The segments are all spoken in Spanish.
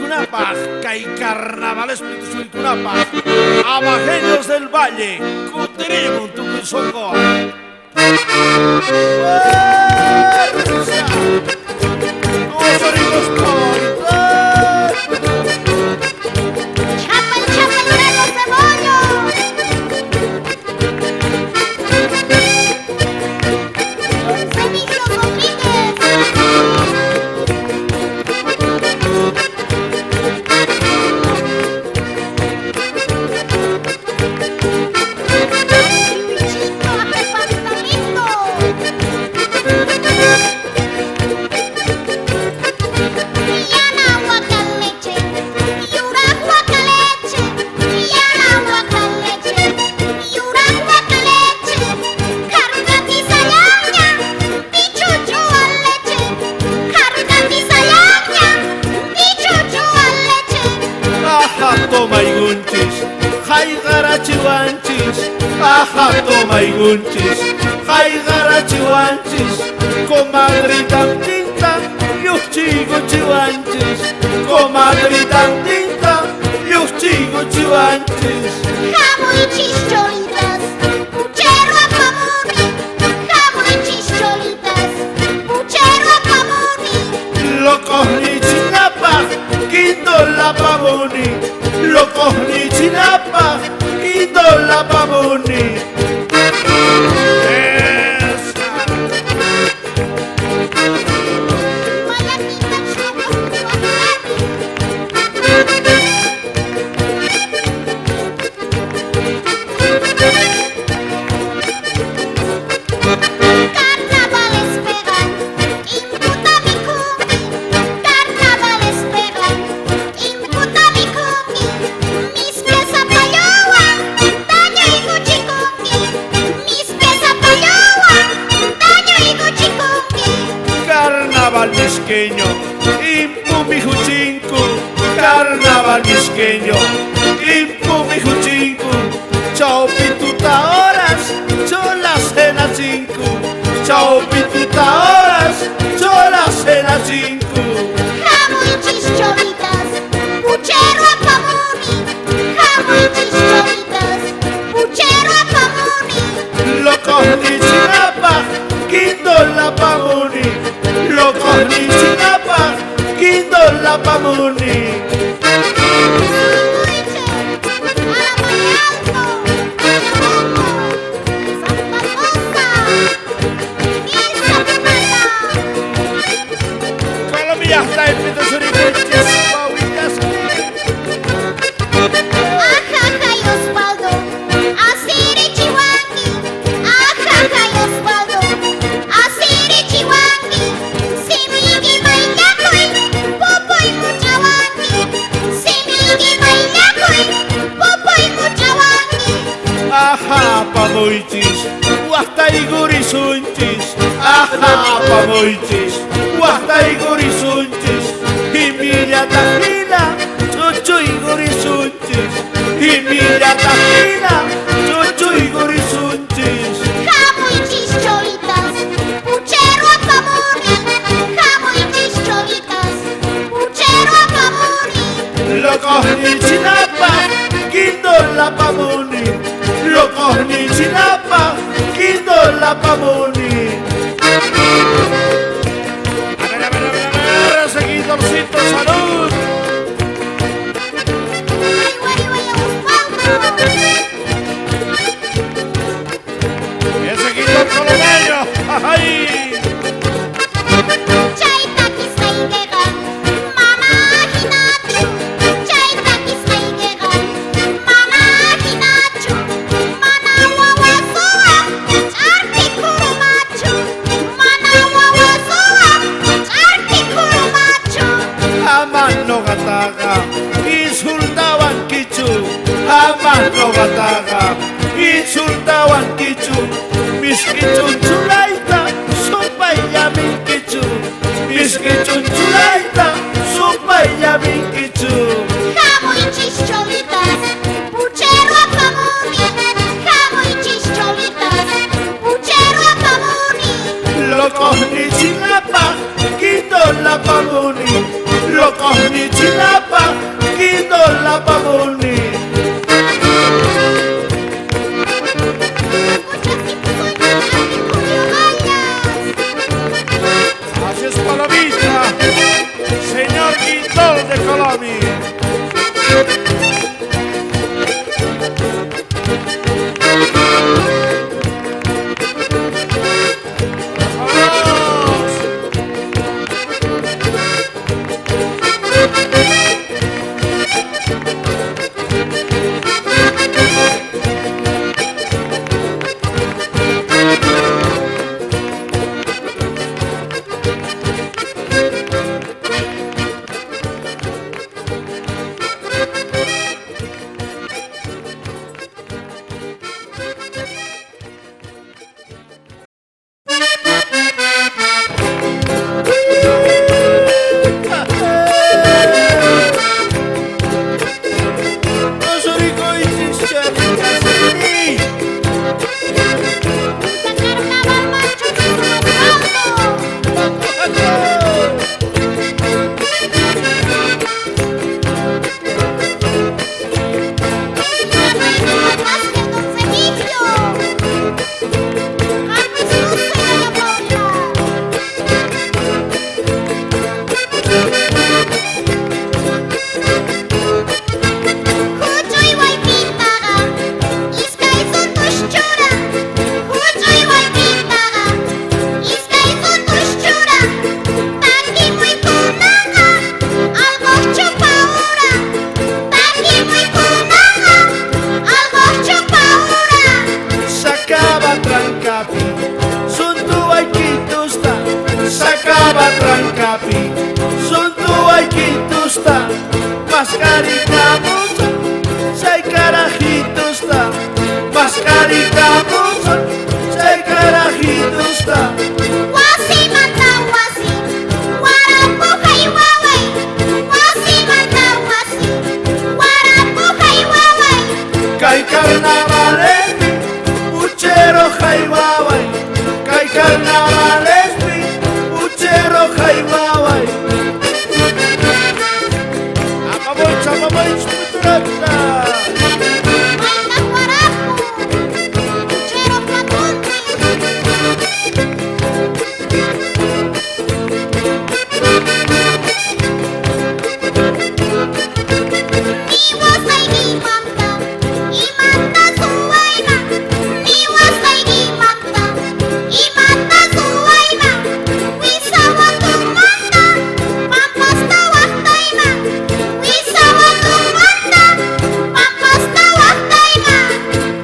Suitunapa, Cay Carnaval Espíritu Suitunapa, Abajeños del Valle, Cutirimum, Tucuzongo. Toma y gunchis, hay garachiwanchis, ajá, toma y gunchis, hay garachiwanchis, comadre tan tinta, yuchigo chiwanchis, comadre tan tinta, yuchigo chiwanchis. Jamón y chicholitas, puchero a pamoni, jamón y chicholitas, puchero a pamoni. Locos ni chinapa, quito la pamoni. Locos ni chinapa, quito la pamoni. Carnaval misqueño, impu mi juchinku, carnaval misqueño, impu mi juchinku, chao pituta horas, cholas cena cinco, chao pituta horas, cholas cena cinco. Jamón y chicholitas, puchero a pamoni, jamón y chicholitas, puchero a pamoni. Locos ni chinapa, quito la pamoni. Locos ni chinapa, quito la pamoni. Colombia está en Pitos Uribenches, Paulitas. Ajaja y Osvaldo, Asiri Chihuangui, ajaja y Osvaldo, Asiri Chihuangui, Simigi Mayacoy, Popo y Muchawangi, Simigi Mayacoy, Popo y Muchawangi. Ajá, pamoichis, guasta y gurisunchis. Ajá, pamoichis, guasta y gurisunchis. Y mira tajina, chuchu y gurisunchis. Y mira tajina, chuchu y gurisunchis. Jamón y chicholitas, puchero a pamoni, jamón y chicholitas, puchero a pamoni. Locos ni chinapa, quito la pamoni. Locos ni chinapa, quito la pamoni. A ver, seguidorcito, salud. Ese seguidor colomeño, ¡ay! Amano gataga, insultaban kichu. Amano gataga, insultaban kichu. Mis kichun chulaita, sopa y yamin kichu. Mis kichun chulaita, sopa y yamin kichu. Jamón y chicholitas, puchero a pamoni, jamón y chicholitas, puchero a pamoni. Locos ni chinapa, quito la pamoni. Locos ni chinapa, apamuni. Así es palomita, señor Guindol de Colombia. Trancapi, sunt tuai quitusta, mascaricamos, sei carajitusta, mascaricamos, sei carajitusta. Wasi mata wasi, warapu hai wawai. Wasi mata wasi, warapu hai wawai. Kai carnavales mi, puchero hai wawai. Kai carnavales mi, puchero hai wawai. Amamoy, puturata. Maingat warapu, puchero platonti. Miwasay di mamta, imanta suwayna. Miwasay di mamta, imanta suwayna. Wisawa tumanda, pampasta waktayna. Wisawa tumanda, pampasta waktayna.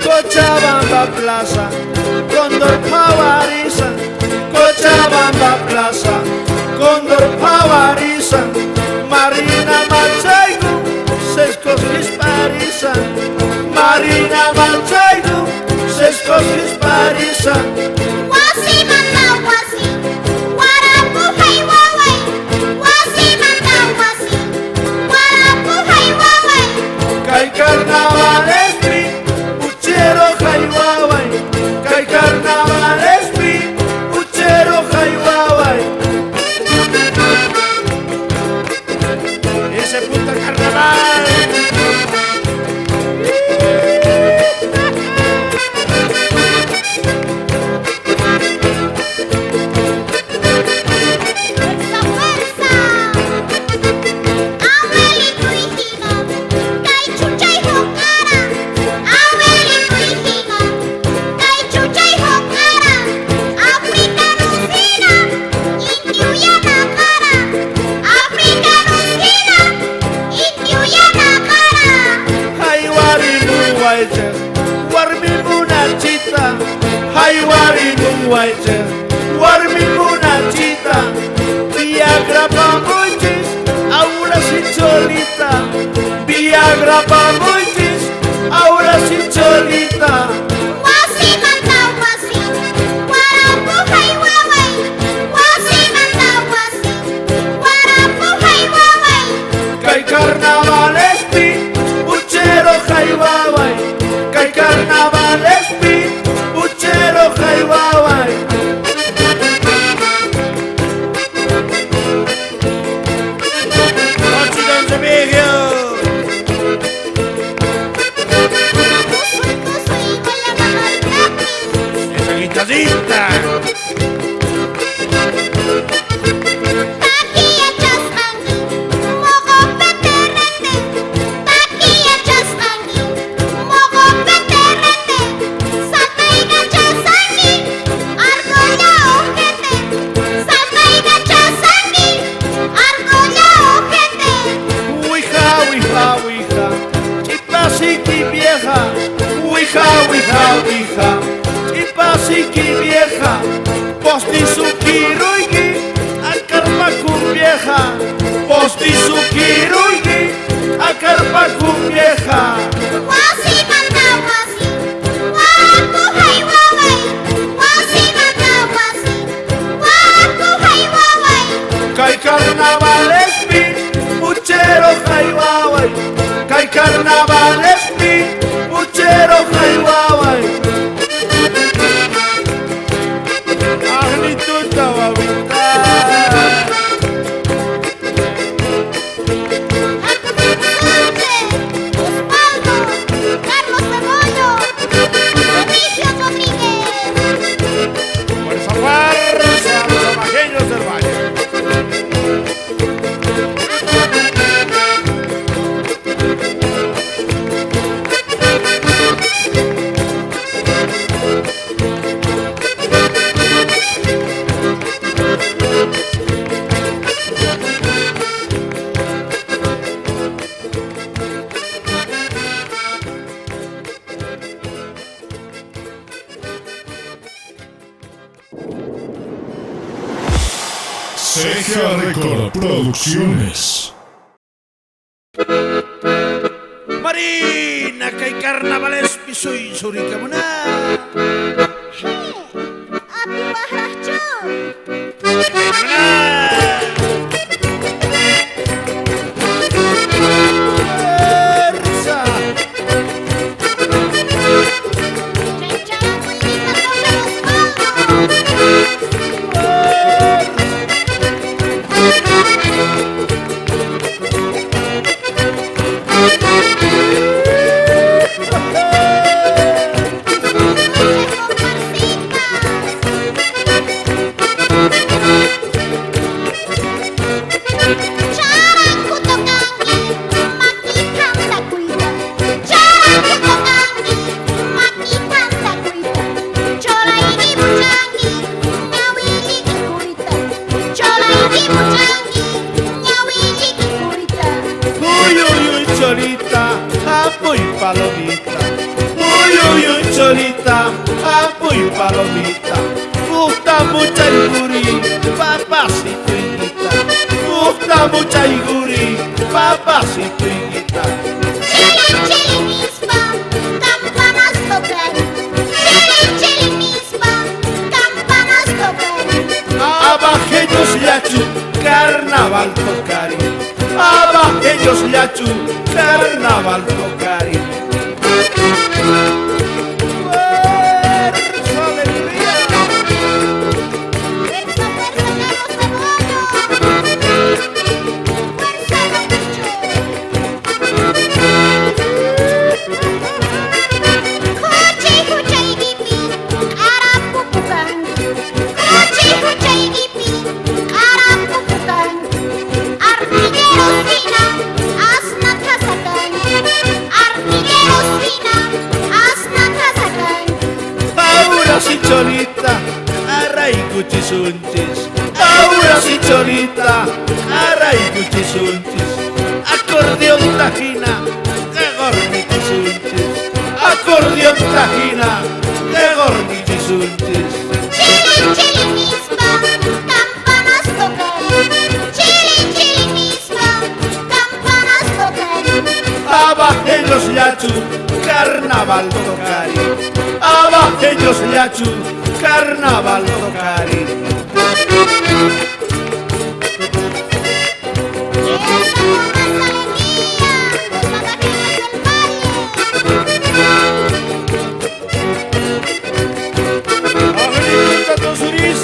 Cochabamba Plaza, Condor Pavariza. Cochabamba Plaza, Condor Pavariza. Marina Machaigu, Sescos Hispariza. Marina Machaigu, Sescos Hispariza. Wasi mata wasi, warapu hai wawai. Wasi mata wasi, warapu hai wawai. Kai carnavales mi, puchero hai wawai. Kai carnavales mi, puchero hai wawai. Ese puta carnaval. Fuerza, fuerza. Abuelito hijino, kai chuchay hokara. Abuelito hijino, kai chuchay hokara. Africano sina, indio yana kara. Africano sina, indio yana kara. Hai warimu waite, warmimu nachita. Hai warimu waite, warmimu nachita. Viagra pa muchis, ahora sin cholita. Viagra pa muchis, ahora sin cholita. Wasi mata wasi, warapu hai wawai. Wasi mata wasi, warapu hai wawai. Kai carnavales pi, puchero hai wawai. Kai carnavales pi, puchero hai wawai. vieja, posti sukiruini, akarpa vieja. Wasi manda wasi, waraku hai wawai. Wasi manda wasi, waraku hai wawai. Kai carnavales mi, puchero jaiwawai. Kai carnavales mi, puchero jaiwawai. Agnituta babita. Osvaldo, Carlos Bebollo, Remigio Rodríguez. Fuerza, fuerza, los amajeños del valle. Ceja Record Producciones. Marina, kai carnavales mi soy suricamuna. Api Wahracho. Fuerza. Chenchara muy linda con Osvaldo. Uy, uy, uy, cholita, apo y palomita. Uy, uy, uy, cholita, apo y palomita. Gusta mucho el gurí, papacito y guita. Gusta mucho el gurí, papacito y guita. Abajeños yachu, carnaval tocari. Abajeños yachu, carnaval tocari. Fuerza, alegría. Ahora sí, cholita, array cuchisuntis. Ahora sí, cholita, array cuchisuntis. Acordeón tajina, de gormitisuntis. Acordeón tajina, de gormitisuntis. Abajeños yachu, carnaval tocari. Abajeños yachu, carnaval tocari. Avenida dos Uris.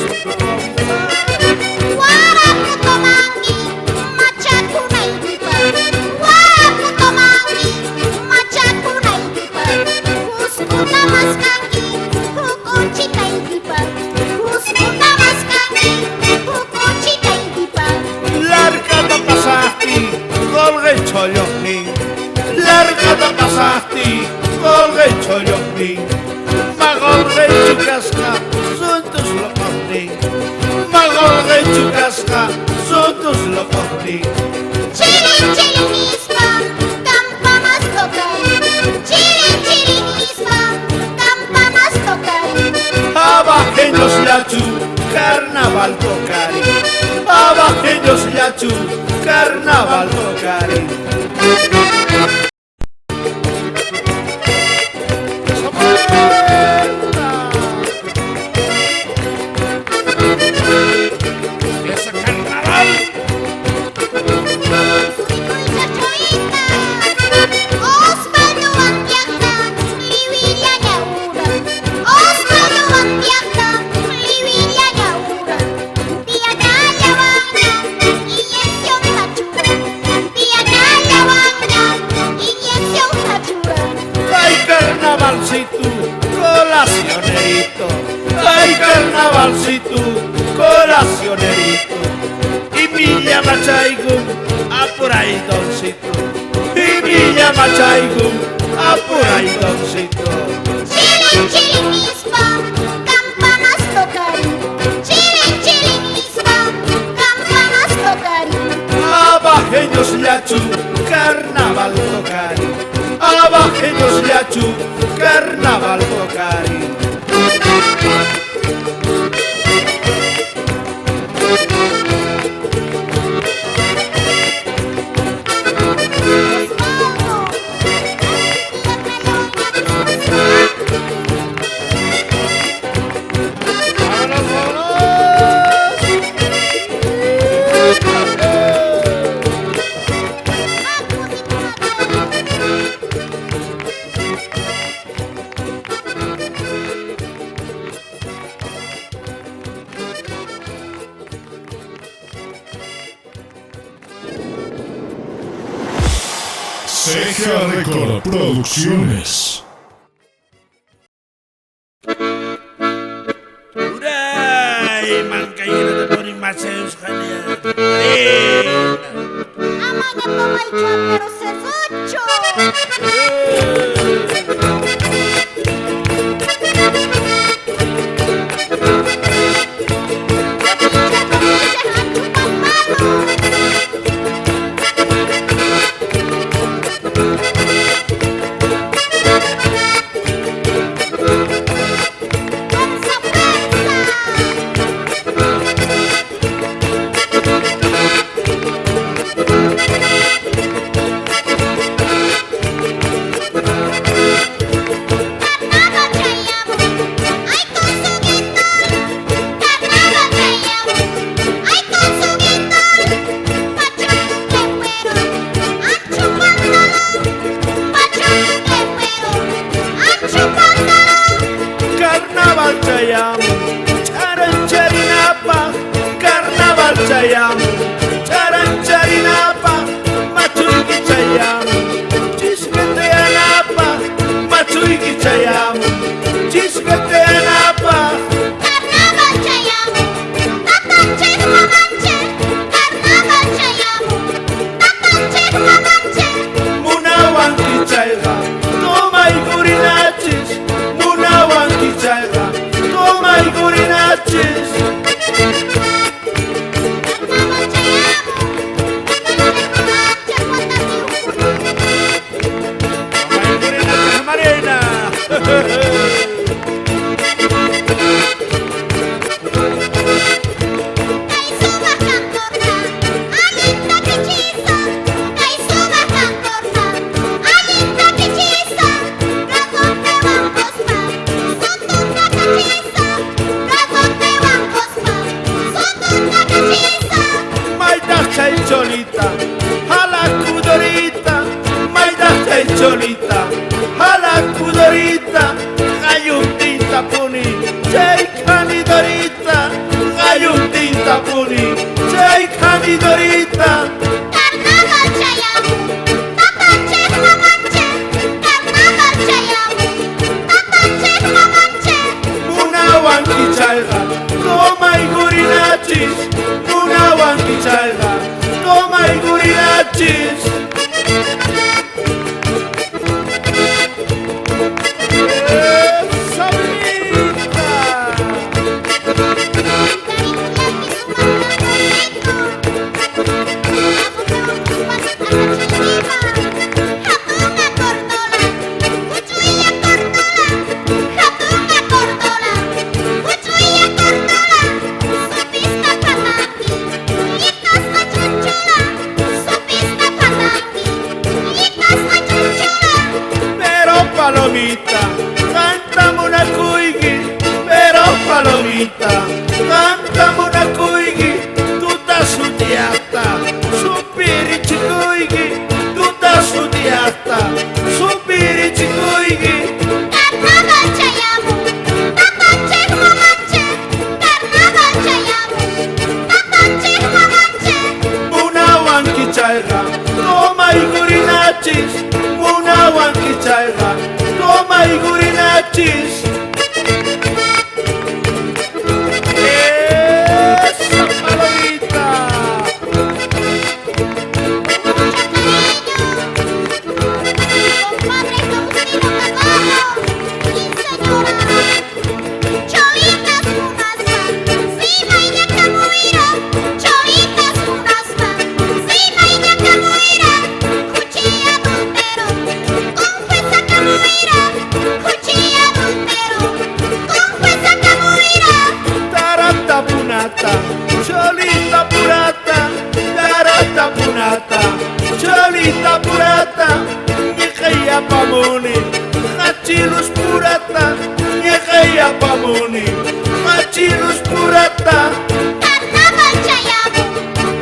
Larga da pasasti, golga y cholloqui. Larga da pasasti, golga y cholloqui. Magolga y chucasca, son tus locos. Magolga y chucasca, son tus locos. Abajeños yachu, carnaval tocari. Abajeños yachu. carnaval tocari. ¡Ese carnaval! Osvaldo Antiaca, Liviria Yaura. Osvaldo Antiaca, Liviria Yaura. Dia Daya Bangna, inyección Hachura. Dia Daya Bangna, inyección Hachura. ¡Ay, carnavalcito, colacionerito! ¡Ay, carnavalcito, colacionerito! Y mi llama Chaigun, a por ahí doncito. Y mi llama Chaigun, a por ahí doncito. Chilin, chilin, misma, campanas tocarí. Chilin, chilin, misma, campanas tocarí. Abajeños Yachu, carnaval tocari. Abajeños Yachu, carnaval tocari. Osvaldo, ¡Vámonos, vámonos! Ceja Record Producciones. ¡Uray! Mancayera te ponen más seus, genial. Amaña toma y pero sesucho. Carnaval chayam, charancharinapa. Carnaval chayam, charancharinapa. Machuiki chayam, chisqueteanapa. Machuiki chayam, chisqueteanapa. Carnaval chayamu, tatanche mamanche. Carnaval chayamu, tatanche mamanche. Munawanki chayga, toma y gurinachis. Munawanki chayga, toma y gurinachis. Carnaval chayamu, tatanche mamanche. Toma y gurinachis, Marina. Kaisuba cantorta, alinta pichisa. Kaisuba cantorta, alinta pichisa. Razote bancospa, sotunga cachisa. Razote bancospa, sotunga cachisa. Maida chay cholita, jala kudorita. Maida chay cholita, jala kudorita. Gayuntita puni, chay canidorita. Gayuntita puni, chay canidorita. Carnaval chayamu, tatanche mamanche. Carnaval chayamu, tatanche mamanche. Munawanki chayga, toma y gurinachis. Munawanki chayga, toma y gurinachis. ¡Esa bonita! Supista mariachis. Esa palomita. Compadre Faustino Navarro y señora Cholitas Munasma, Sima y Yacamuira, Cholitas Munasma, Sima y Yacamuira, Cuchilla adultero, confesa Camuira, Cuchilla adultero, confesa Camuira. Tarata punata, cholita purata, tarata punata, cholita purata, ñejeya pamoni, hachilus purata, ñejeya pamoni, hachilus purata. Carnaval Chayamu,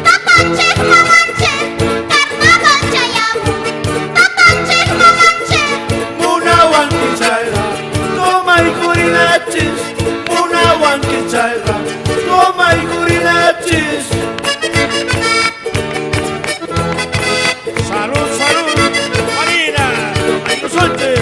tapanche mamanche, Carnaval Chayamu, tapanche mamanche. Una wankichayra, toma y curinachis, una wankichayra, toma y curinachis. Salud, salud, Marina, ay los antes.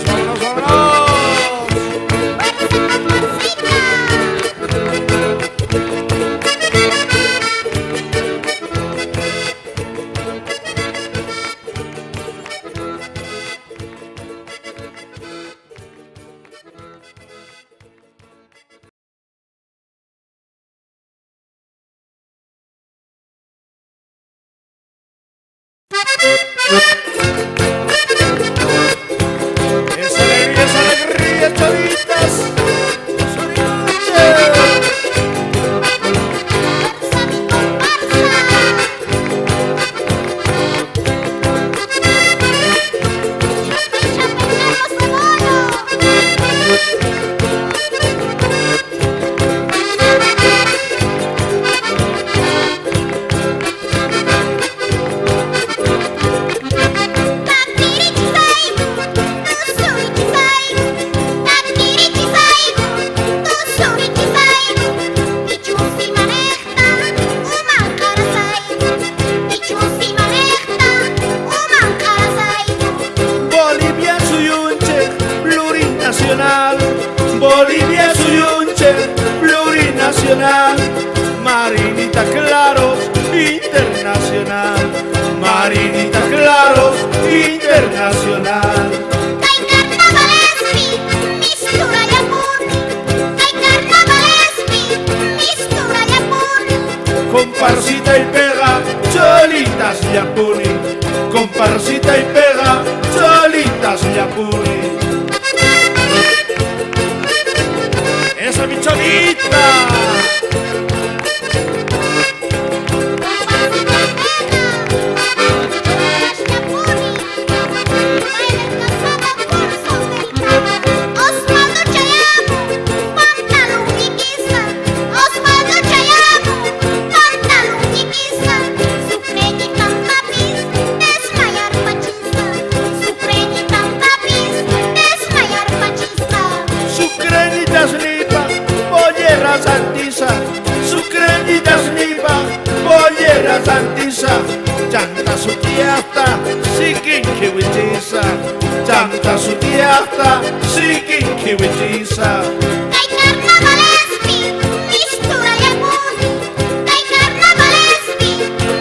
Vámonos, vámonos. Esa alegría, chavitas. Soniduche. Bolivia suyunche, plurinacional. Bolivia suyunche, plurinacional. Marinita Claros, internacional. Marinita Claros, internacional. Comparsita y pega, cholitas yapuni. Comparsita y pega, cholitas yapuni. Esa mi cholita. Osvaldo Chayamu, pantalón y guisa. Osvaldo Chayamu, pantalón y guisa. Su preñita tapis, desmayar pachista. Su preñita tapis, desmayar pachista. Su crenitas nipa, pollera santiza. Su crenitas nipa, pollera santiza. Chanta su tiasta, sikin kiwitiza. Chanta su tiasta, sikin kiwitiza. Kay carnavalespi, mistura yapuni. Kay carnavalespi,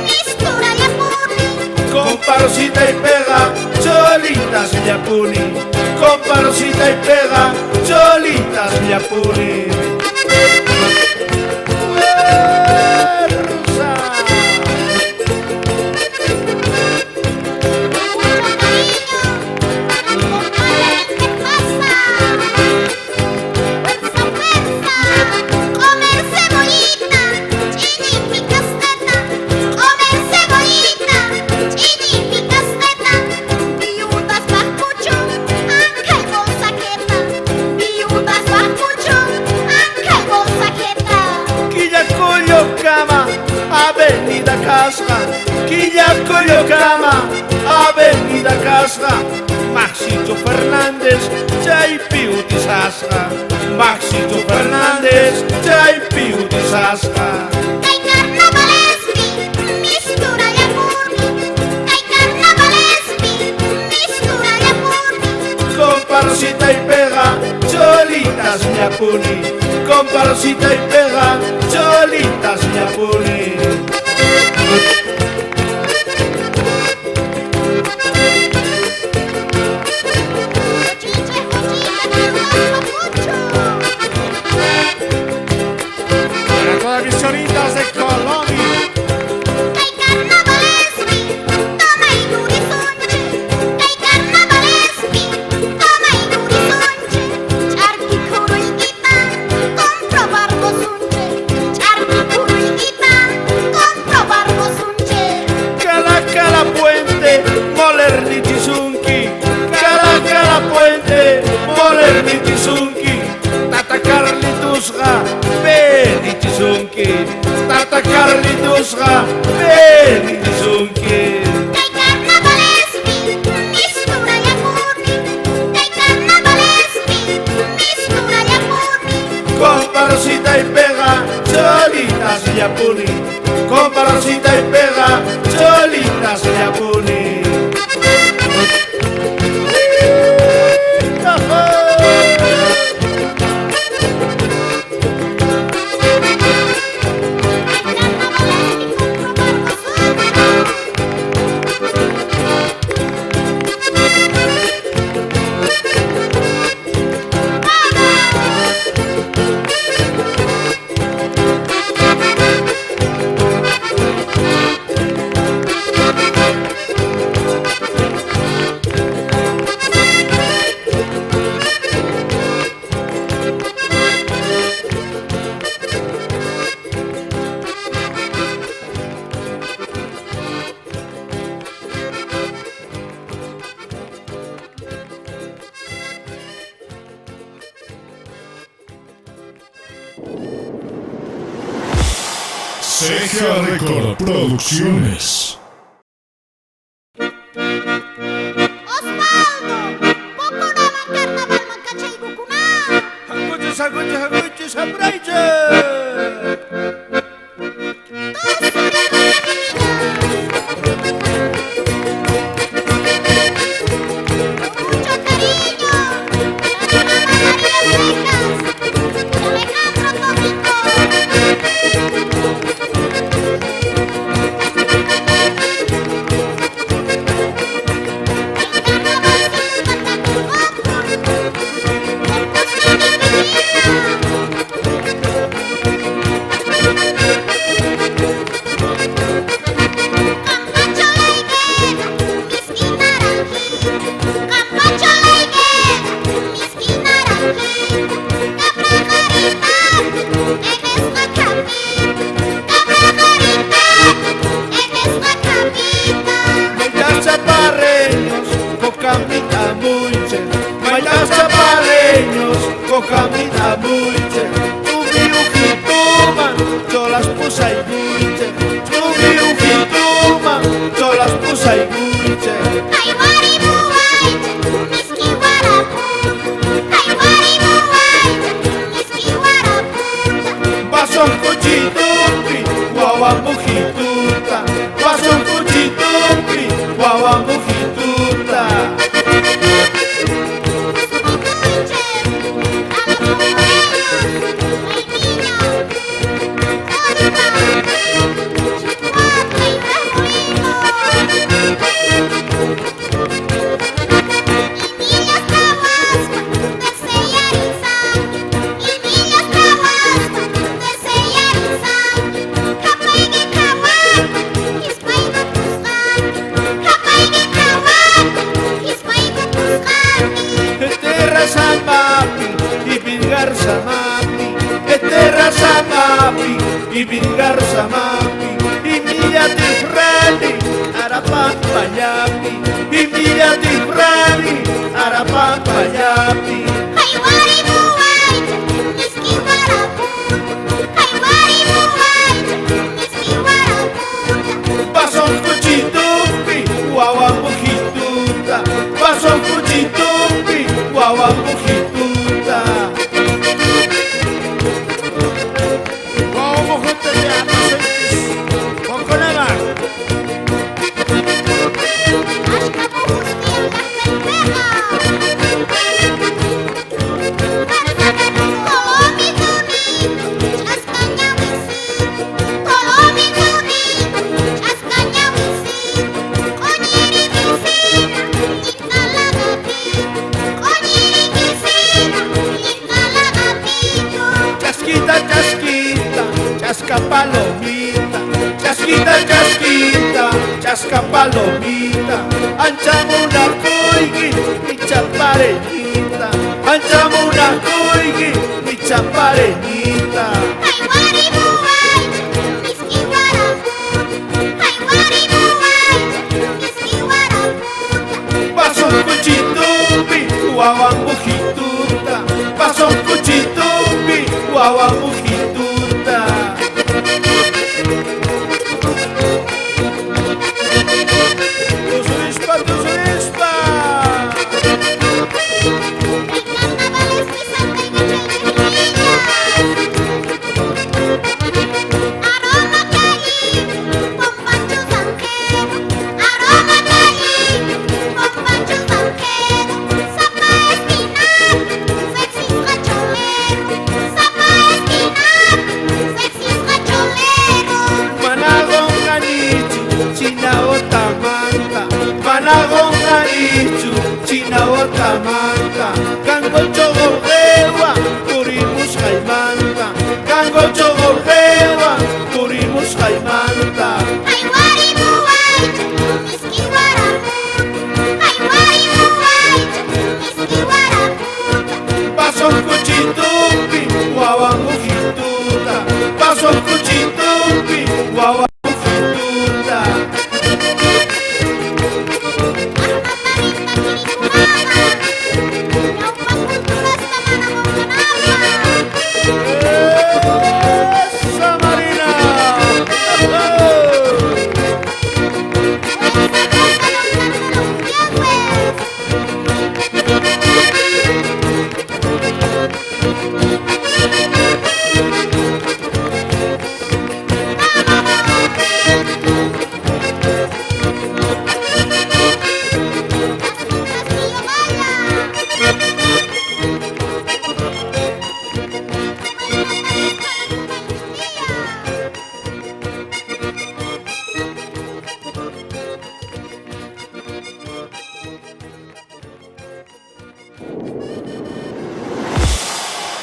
mistura yapuni. Comparsita y pega, cholitas yapuni. Comparsita y pega, cholitas yapuni. Fuerza. Viudas bajo Quillaco Yocama, Avenida Casra, Maxito Fernández, Chay Piu Tisasra, Maxito Fernández, Chay Piu Tisasra. Kay carnavalespi, mistura yapurni. Kay carnavalespi, mistura yapurni. Comparsita y pega, cholitas ñapuni. Comparsita y pega, cholitas ñapuni. Chiche, cochita, mucho. Para todas mis cholitas de Colombia. Kay carnavalespi, toma y durizonche. Kay carnavalespi, toma y durizonche. Charqui kuruykita, compro barbosunche. Charqui kuruykita, compro barbosunche. Cala puente, Molerniti Sunki. Cala puente, Molerniti Sunki. Tata Carlitusga, Beniti Sunki. Tata Carlitusga, Beniti Sunki. Kay carnavalespi, mistura yapurni. Kay carnavalespi, mistura yapurni. Comparsita y pega, cholitas yapuni. Comparsita y pega, cholitas yapuni. Ceja Record Producciones. Osvaldo, pokonama carnaval makachay gukuna. Haguchis, abraiche. Mucho cariño. Para María Fijas, Camina mucho, tu viujituma, yo las puse y mucho, tu viujituma, yo las puse y mucho. Vaso cuchitumpi, guagua mujituta, vaso cuchitumpi, guagua mujituta. Y vingar samapi, y milla di frani, arapampa yapi, y milla di frani, arapampa yapi. Paso un cuchillo. palomita, chasquita, chasquita, chasca palomita, anchamos una coigui, mi chapareñita, anchamos una coigui, mi chapareñita. Ay, guaribuay, miski guaraputa. Ay, guaribuay, miski guaraputa. Paso un cuchitumbi, guaguambujituta, paso un cuchitumbi, guaguambujituta. ¡Tus rispa! En carnavales mi santa y gachayurillas. Aroma cali, con Pancho Zanjero. Aroma cali, con Pancho Zanjero. Zapa espinac, sexy racholero. Zapa espinac, sexy racholero. Managonganichu, china otamanta, managonganichu, china otamanta, gango chogorrewa, purimus jaimanta, gango chogorrewa, purimus jaimanta. Ay, guaribuay, miski guaraputa. Ay, guaribuay, miski guaraputa. Paso un cuchitumbi, guaguambujituta, paso un cuchitumbi, guaguambujituta. ¡Esa Marina!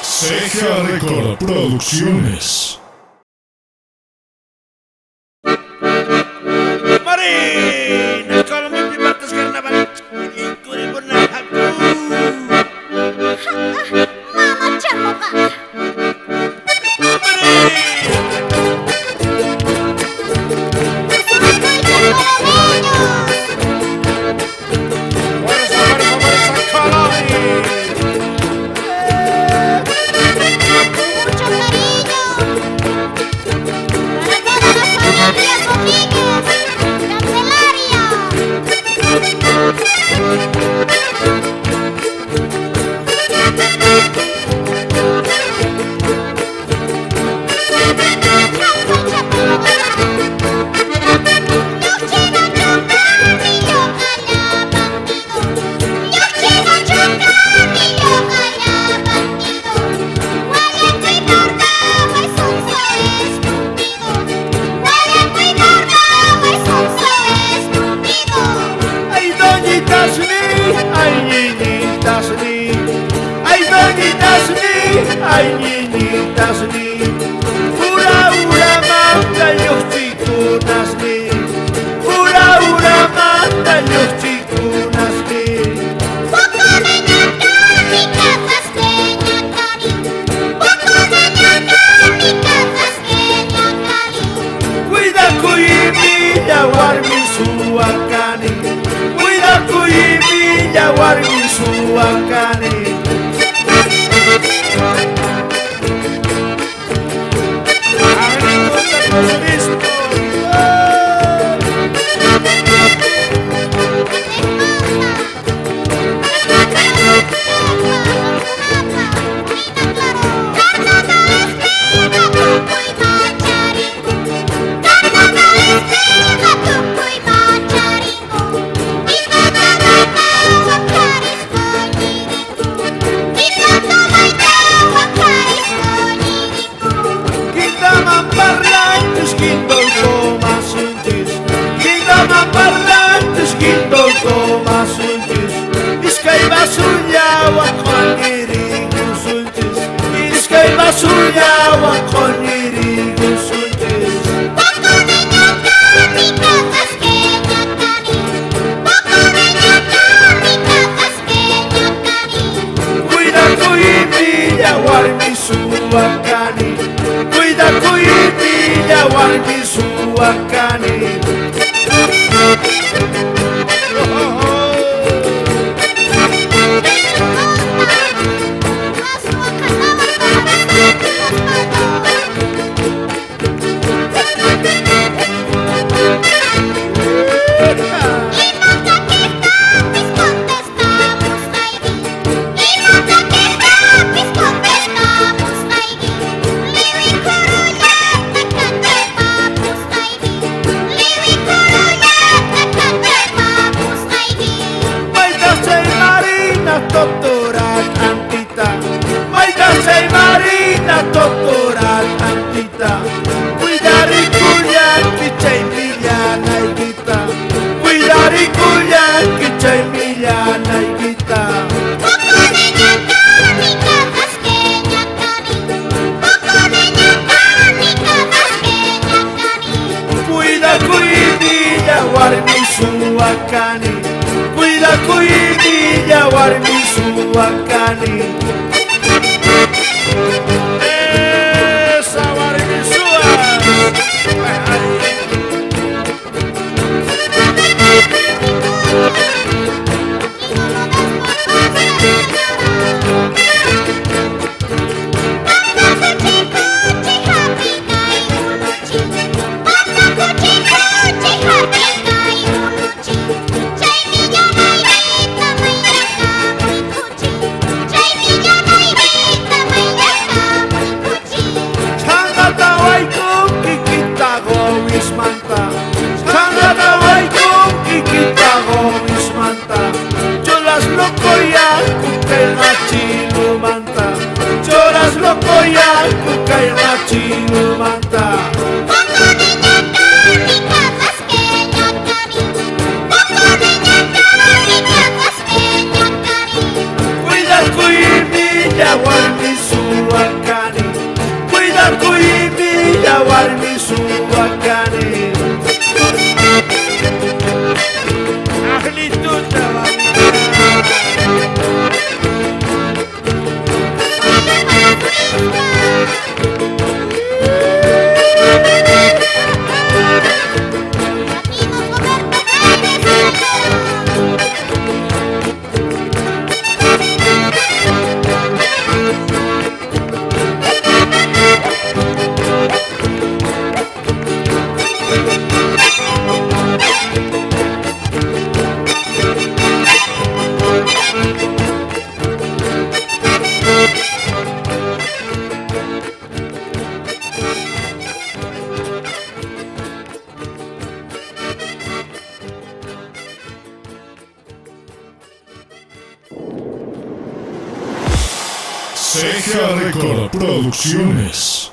Ceja Record Producciones. Marina, con mi pipatas carnaval, y curibunajacu. Mama chamoca. Mucho cariño para toda la familia Domínguez, Candelaria. Ay, doñitas ni, ay, niñitas ni, ay, doñitas ni, ay, niñitas ni, ura, ura, manda los chicunas ni, ura, ura, manda los chicunas ni. Cuida kuyimilla warmi suwakani, cuida kuyimilla warmi suwakani. warmi suwakani. Totorat antita, maita sei marina totorat antita. Cuidari kulian kicay miliana kita. Cuidari kulian kicay miliana kita. Cuida cuidilla warmi suwakani. Cuida cuidilla warmi suwakani. Esa warmi Ceja Record Producciones.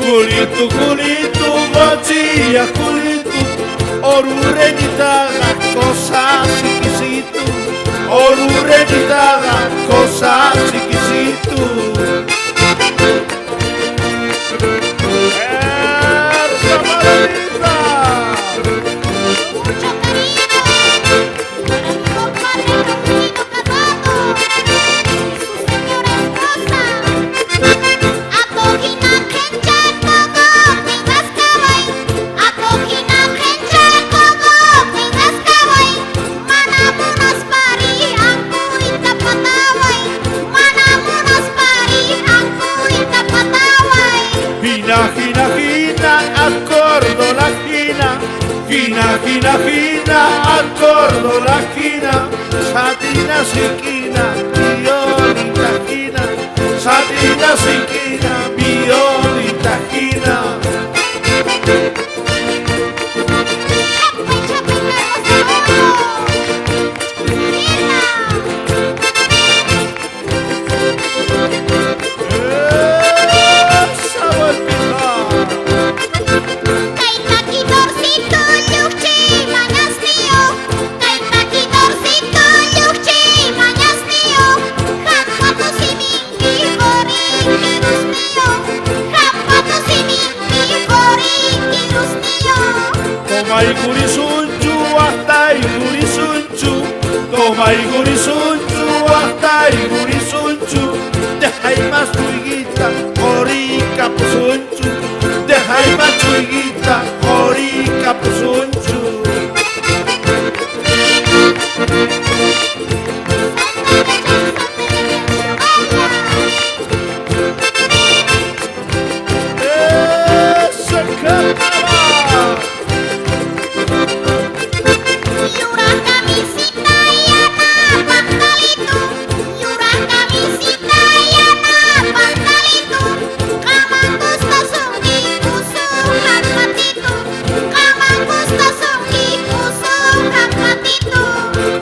Kulitu bocilla kulitu, orurenitaga cosa chiquisitu, orurenitaga cosa chiquisitu. ¡Esa maravilla! Mucho cariño para mi compadre Raulito Casado y su señora esposa. Apogina kencha kogo pingas kawai. Apogina kencha kogo pingas kawai. Mana munas pari aku itapatawai. Mana munas pari aku itapatawai. Gina, gina, gina, accordo la gina, gina, gina, gina, accordo la gina, Satina, siquina, violita esquina, Satina siquina, violita esquina. Toma y gurisunchu, hasta y gurisunchu. Toma y gurisunchu, hasta y gurisunchu. Deja y más chuiguita, orica pusunchu. Deja y más chuiguita, orica pusunchu.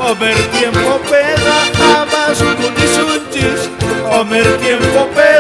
Omer tiempo pega, amas gurisunchis. Omer tiempo pega.